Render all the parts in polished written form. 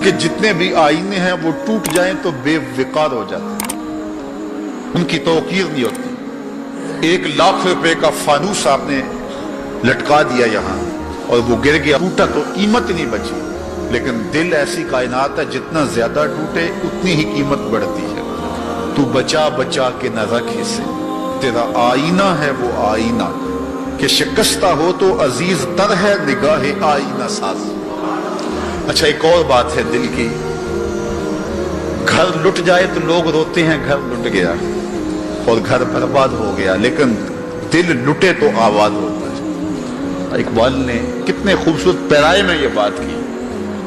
کہ جتنے بھی آئینے ہیں وہ ٹوٹ جائیں تو بے وقار ہو جاتے ہیں، ان کی توقیر نہیں ہوتی۔ 1,00,000 روپے کا فانوس آپ نے لٹکا دیا یہاں اور وہ گر گیا، ٹوٹا تو قیمت نہیں بچی، لیکن دل ایسی کائنات ہے جتنا زیادہ ٹوٹے اتنی ہی قیمت بڑھتی ہے۔ تو بچا بچا کے نہ رکھ اسے، تیرا آئینہ ہے وہ آئینہ کہ شکستہ ہو تو عزیز تر ہے نگاہ آئینہ ساز۔ اچھا ایک اور بات ہے دل کی، گھر لٹ جائے تو لوگ روتے ہیں گھر لٹ گیا اور گھر برباد ہو گیا، لیکن دل لٹے تو آباد ہوتا ہے۔ اقبال نے کتنے خوبصورت پیرائے میں یہ بات کی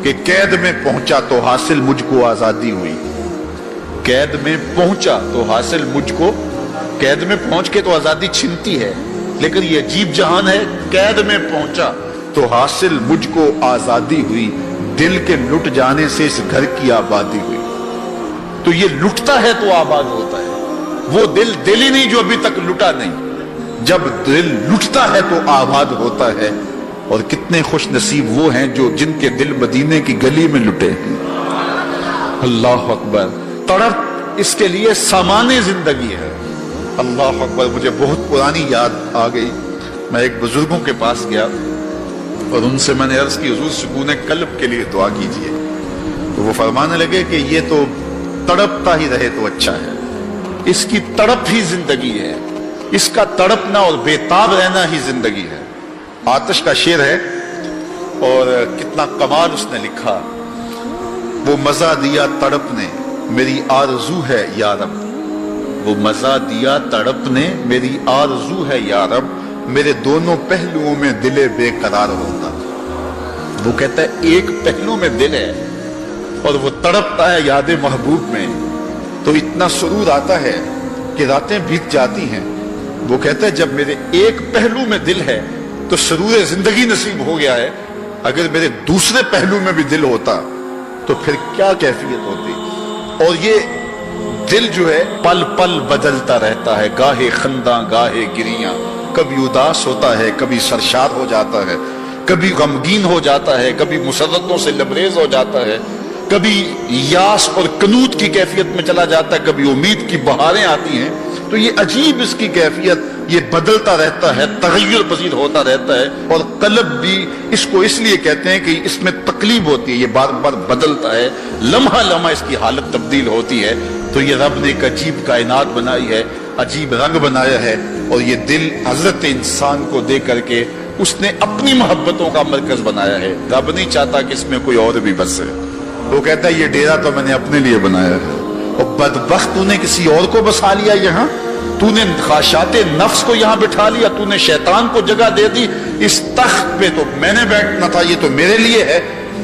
کہ قید میں پہنچا تو حاصل مجھ کو آزادی ہوئی، قید میں پہنچا تو حاصل مجھ کو، قید میں پہنچ کے تو آزادی چھنتی ہے، لیکن یہ عجیب جہان ہے، قید میں پہنچا تو حاصل مجھ کو آزادی ہوئی، دل کے لٹ جانے سے اس گھر کی آبادی ہوئی۔ تو یہ لٹتا ہے تو آباد ہوتا ہے، وہ دل دل ہی نہیں جو ابھی تک لٹا نہیں، جب دل لٹتا ہے تو آباد ہوتا ہے۔ اور کتنے خوش نصیب وہ ہیں جو جن کے دل مدینے کی گلی میں لٹے ہیں۔ اللہ اکبر، تڑپ اس کے لیے سامان زندگی ہے۔ اللہ اکبر، مجھے بہت پرانی یاد آ گئی، میں ایک بزرگوں کے پاس گیا اور ان سے میں نے عرض کی حضور سکون قلب کے لیے دعا کیجئے، تو وہ فرمانے لگے کہ یہ تو تڑپتا ہی رہے تو اچھا ہے، اس کی تڑپ ہی زندگی ہے، اس کا تڑپنا اور بےتاب رہنا ہی زندگی ہے۔ آتش کا شعر ہے اور کتنا کمال اس نے لکھا، وہ مزہ دیا تڑپ نے میری آرزو ہے یا رب، وہ مزہ دیا تڑپ نے میری آرزو ہے یا رب، میرے دونوں پہلوؤں میں دل بے قرار ہوتا۔ وہ کہتا ہے ایک پہلو میں دل ہے اور وہ تڑپتا ہے یاد محبوب میں، تو اتنا سرور آتا ہے کہ راتیں بیت جاتی ہیں۔ وہ کہتا ہے جب میرے ایک پہلو میں دل ہے تو سرور زندگی نصیب ہو گیا ہے، اگر میرے دوسرے پہلو میں بھی دل ہوتا تو پھر کیا کیفیت ہوتی۔ اور یہ دل جو ہے پل پل بدلتا رہتا ہے، گاہے خنداں گاہے گریاں، کبھی اداس ہوتا ہے، کبھی سرشار ہو جاتا ہے، کبھی غمگین ہو جاتا ہے، کبھی مسرتوں سے لبریز ہو جاتا ہے، کبھی یاس اور قنوط کی کیفیت میں چلا جاتا ہے، کبھی امید کی بہاریں آتی ہیں۔ تو یہ عجیب اس کی کیفیت، یہ بدلتا رہتا ہے، تغیر پذیر ہوتا رہتا ہے، اور قلب بھی اس کو اس لیے کہتے ہیں کہ اس میں تقلیب ہوتی ہے، یہ بار بار بدلتا ہے، لمحہ لمحہ اس کی حالت تبدیل ہوتی ہے۔ تو یہ رب نے ایک عجیب کائنات بنائی ہے، عجیب رنگ بنایا ہے، اور یہ دل حضرت انسان کو دے کر کے اس نے اپنی محبتوں کا مرکز بنایا ہے۔ رب نہیں چاہتا کہ اس میں کوئی اور بھی بسے، وہ کہتا ہے یہ ڈیرا تو میں نے اپنے لیے بنایا ہے، اور بدبخت تو نے کسی اور کو بسا لیا یہاں، تو نے خواہشات نفس کو یہاں بٹھا لیا، تو نے شیطان کو جگہ دے دی، اس تخت پہ تو میں نے بیٹھنا تھا، یہ تو میرے لیے ہے،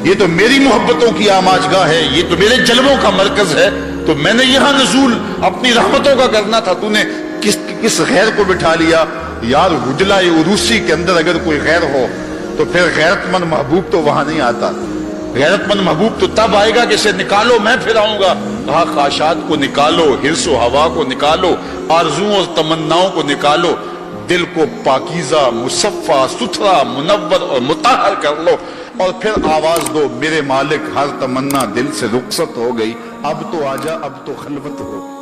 یہ تو میری محبتوں کی آماجگاہ ہے، یہ تو میرے جلووں کا مرکز ہے، تو میں نے یہاں نزول اپنی رحمتوں کا کرنا تھا، تو نے کس غیر کو بٹھا لیا۔ یار حجلہ عروسی کے اندر اگر کوئی غیر ہو تو پھر غیرت مند محبوب تو وہاں نہیں آتا، غیرت مند محبوب تو تب آئے گا کہ اسے نکالو میں پھر آؤں گا۔ کہا خواہشات کو نکالو، حرص و ہوا کو نکالو، آرزوؤں اور تمناؤں کو نکالو، دل کو پاکیزہ مصفہ ستھرا منور اور مطہر کر لو، اور پھر آواز دو میرے مالک ہر تمنا دل سے رخصت ہو گئی، اب تو آجا اب تو خلوت ہو۔